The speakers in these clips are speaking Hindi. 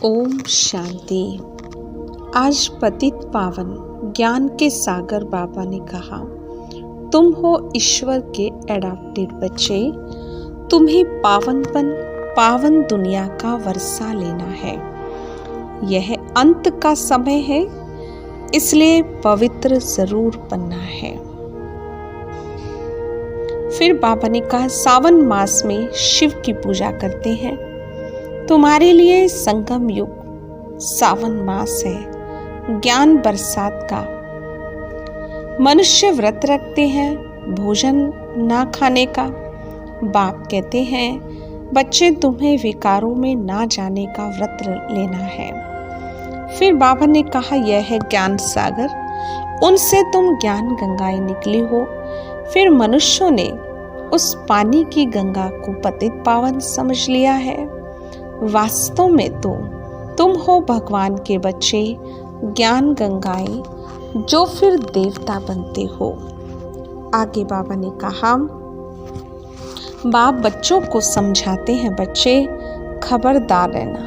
ओम शांति। आज पतित पावन ज्ञान के सागर बाबा ने कहा, तुम हो ईश्वर के एडॉप्टेड बच्चे। तुम्हें पावन दुनिया का वर्षा लेना है। यह अंत का समय है, इसलिए पवित्र जरूर बनना है। फिर बाबा ने कहा, सावन मास में शिव की पूजा करते हैं। तुम्हारे लिए संगम युग सावन मास है, ज्ञान बरसात का। मनुष्य व्रत रखते हैं भोजन ना खाने का। बाप कहते हैं, बच्चे तुम्हें विकारों में ना जाने का व्रत लेना है। फिर बाबा ने कहा, यह है ज्ञान सागर, उनसे तुम ज्ञान गंगाएं निकली हो। फिर मनुष्यों ने उस पानी की गंगा को पतित पावन समझ लिया है। वास्तव में तो तुम हो भगवान के बच्चे, ज्ञान गंगाएं, जो फिर देवता बनते हो। आगे बाबा ने कहा, बाप बच्चों को समझाते हैं, बच्चे खबरदार रहना,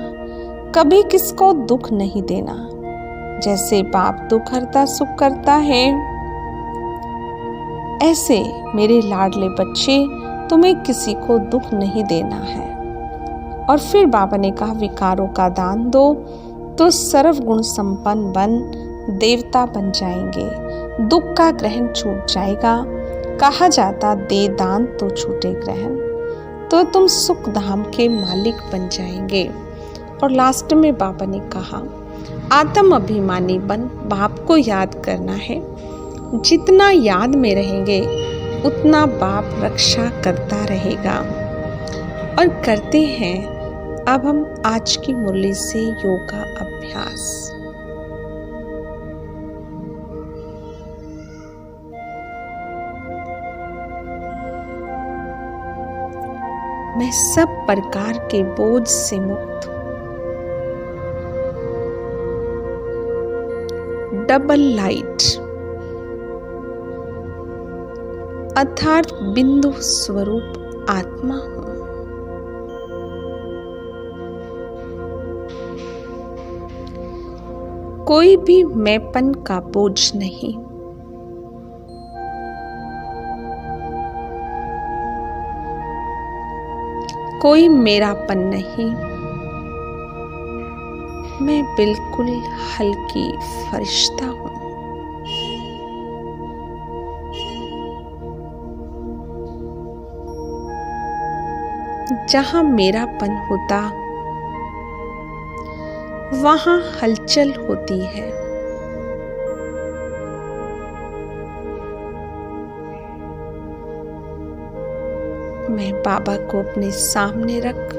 कभी किसको दुख नहीं देना। जैसे बाप दुख हरता सुख करता है, ऐसे मेरे लाडले बच्चे तुम्हें किसी को दुख नहीं देना है। और फिर बाबा ने कहा, विकारों का दान दो तो सर्वगुण संपन्न बन देवता बन जाएंगे। दुख का ग्रहण छूट जाएगा। कहा जाता, दे दान तो छूटे ग्रहण, तो तुम सुख धाम के मालिक बन जाएंगे। और लास्ट में बाबा ने कहा, आत्म अभिमानी बन बाप को याद करना है। जितना याद में रहेंगे उतना बाप रक्षा करता रहेगा। और करते हैं अब हम आज की मुरली से योगा अभ्यास। मैं सब प्रकार के बोझ से मुक्त, डबल लाइट अर्थात बिंदु स्वरूप आत्मा हूं। कोई भी मैंपन का बोझ नहीं। कोई मेरापन नहीं। मैं बिल्कुल हल्की फरिश्ता हूं। जहां मेरापन होता वहां हलचल होती है। मैं बाबा को अपने सामने रख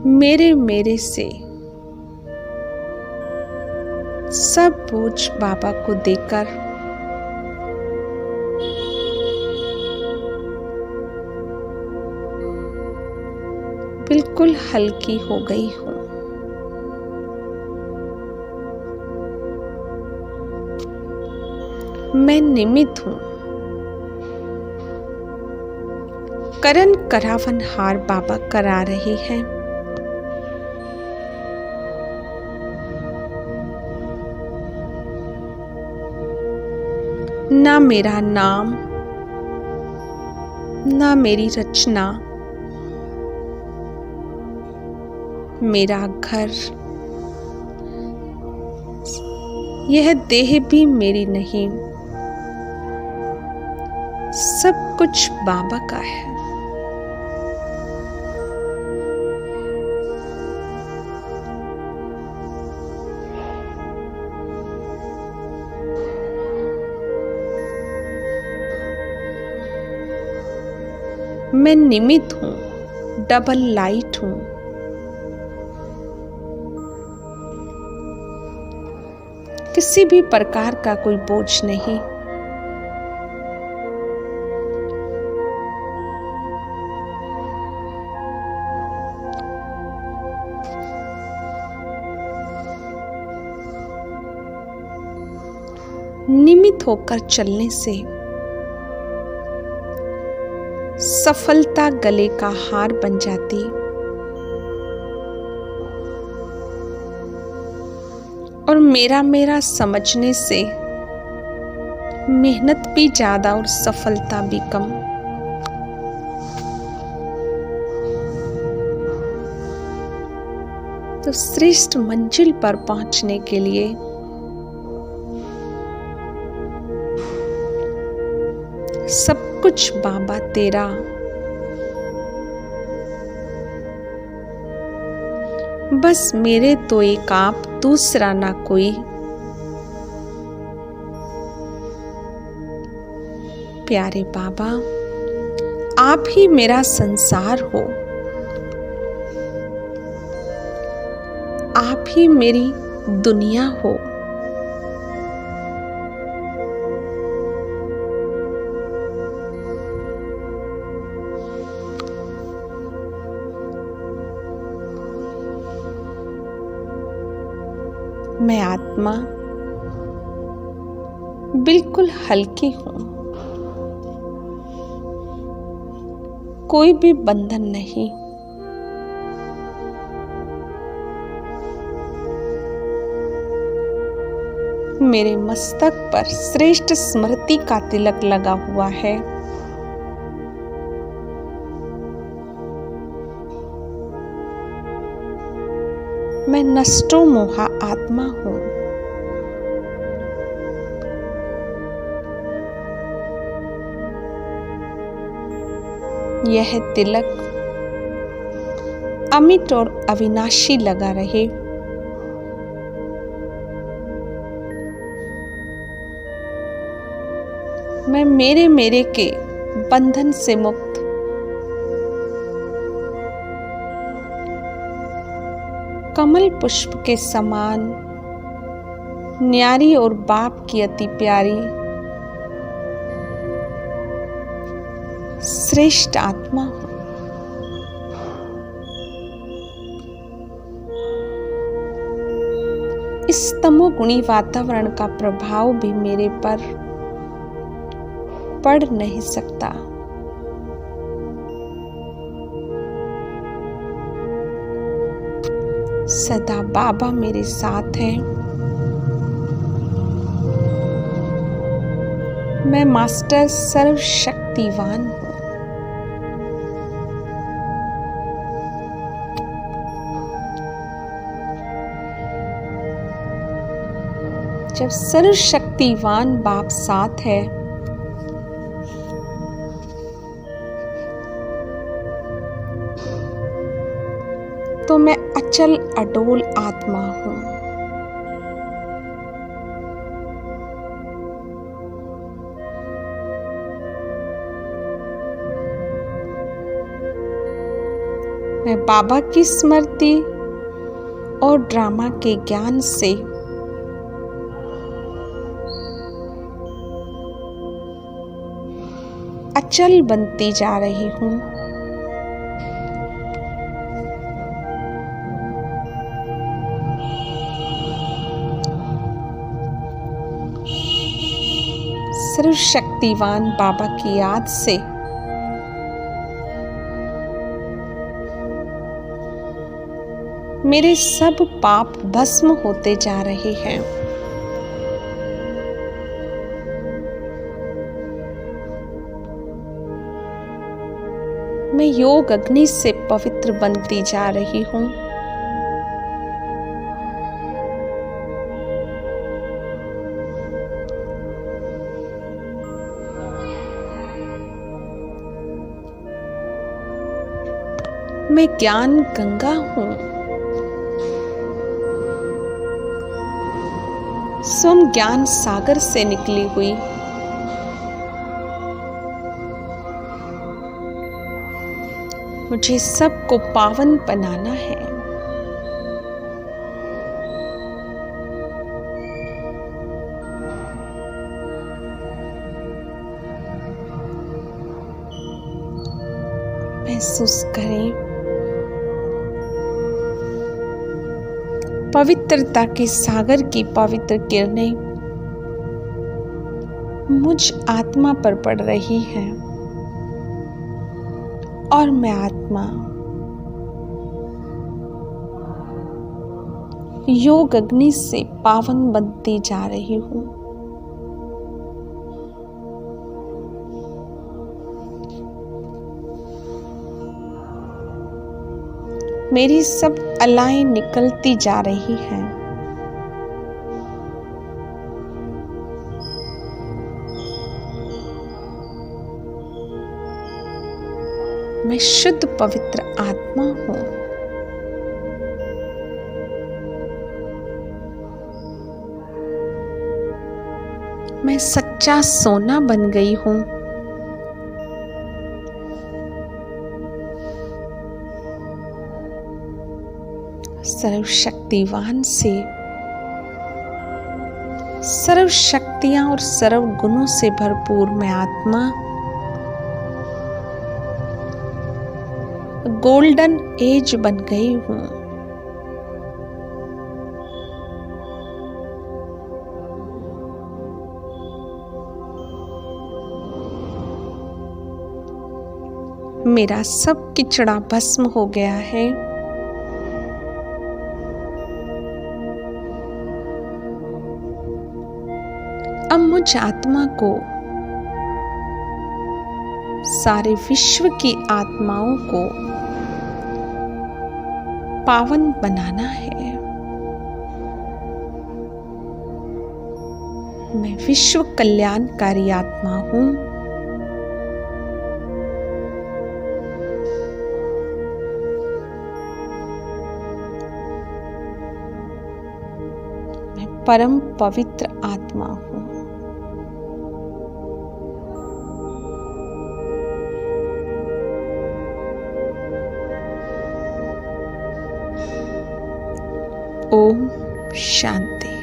मेरे से सब बोझ बाबा को देकर बिल्कुल हल्की हो गई हूं। मैं निमित्त हूं। करण करावन हार बाबा करा रहे हैं। ना मेरा नाम, ना मेरी रचना, मेरा घर, यह देह भी मेरी नहीं। सब कुछ बाबा का है। मैं निमित्त हूं, डबल लाइट हूं। किसी भी प्रकार का कोई बोझ नहीं। निमित्त होकर चलने से सफलता गले का हार बन जाती और मेरा समझने से मेहनत भी ज्यादा और सफलता भी कम। तो श्रेष्ठ मंजिल पर पहुंचने के लिए सब कुछ बाबा तेरा, बस मेरे तो एक आप, दूसरा ना कोई। प्यारे बाबा, आप ही मेरा संसार हो, आप ही मेरी दुनिया हो। मैं आत्मा बिल्कुल हल्की हूं, कोई भी बंधन नहीं। मेरे मस्तक पर श्रेष्ठ स्मृति का तिलक लगा हुआ है। मैं नष्टो मोहा आत्मा हूं। यह तिलक अमिट और अविनाशी लगा रहे। मैं मेरे के बंधन से मुक्त, कमल पुष्प के समान न्यारी और बाप की अति प्यारी श्रेष्ठ आत्मा हूं। इस तमोगुणी वातावरण का प्रभाव भी मेरे पर पड़ नहीं सकता। सदा बाबा मेरे साथ हैं। मैं मास्टर सर्वशक्तिवान हूं। जब सर्वशक्तिवान बाप साथ है तो मैं अचल अडोल आत्मा हूं। मैं बाबा की स्मृति और ड्रामा के ज्ञान से अचल बनती जा रही हूं। सर्वशक्तिवान बाबा की याद से मेरे सब पाप भस्म होते जा रहे हैं। मैं योग अग्नि से पवित्र बनती जा रही हूं। मैं ज्ञान गंगा हूं। स्वयं ज्ञान सागर से निकली हुई मुझे सबको पावन बनाना है। महसूस करें पवित्रता के सागर की पवित्र किरणें मुझ आत्मा पर पड़ रही हैं। और मैं आत्मा योग अग्नि से पावन बनती जा रही हूँ। मेरी सब अलाएं निकलती जा रही हैं। मैं शुद्ध पवित्र आत्मा हूँ। मैं सच्चा सोना बन गई हूँ। सर्वशक्तिवान से सर्व शक्तियां और सर्व गुणों से भरपूर मैं आत्मा गोल्डन एज बन गई हूँ। मेरा सब किचड़ा भस्म हो गया है। अब मुझ आत्मा को सारे विश्व की आत्माओं को पावन बनाना है। मैं विश्व कल्याणकारी आत्मा हूँ। मैं परम पवित्र आत्मा हूँ। ओम शांति।